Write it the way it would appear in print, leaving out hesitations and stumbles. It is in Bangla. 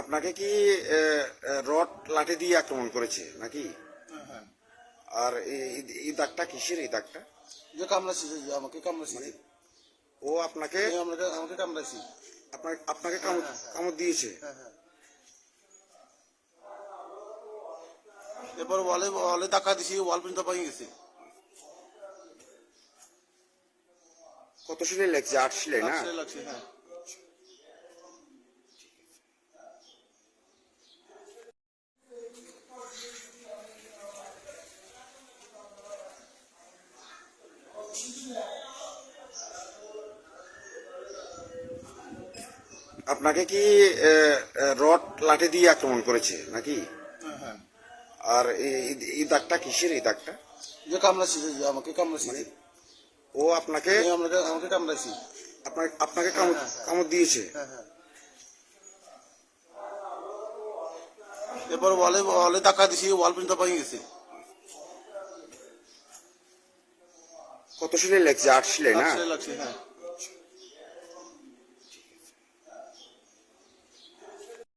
আপনাকে কি রড লাঠি দিয়ে আক্রমণ করেছে নাকি? হ্যাঁ হ্যাঁ। আর এই দাগটা কিসের? এই দাগটা যে কামড়াইছি, যে আমাকে কামড়াইছি, ও আপনাকে আমাকে কামড়াইছি। আপনাকে হ্যাঁ হ্যাঁ কামড় দিয়েছে? হ্যাঁ হ্যাঁ। এরপর ওয়ালে ওয়ালে ধাক্কা দিছি, ওয়াল পর্যন্ত ভেঙে গেছে। কত সিলাই লাগছে? 8 সিলাই না? লাগছে হ্যাঁ। আপনাকে কি রড লাঠি দিয়ে আক্রমণ করেছে নাকি? হ্যাঁ হ্যাঁ। আর এই দাগটা কিসের? এই দাগটা যে কামড়াইছি, যে আমাকে কামড়াইছি, ও আপনাকে আমাকে কামড়াইছি। আপনাকে কামড় দিয়েছে? হ্যাঁ হ্যাঁ। এরপর ওয়ালে ওয়ালে ধাক্কা দিছি, ওয়াল পর্যন্ত ভেঙে গেছে। কত সিলাই লাগছে? 8 সিলাই না? লাগছে হ্যাঁ।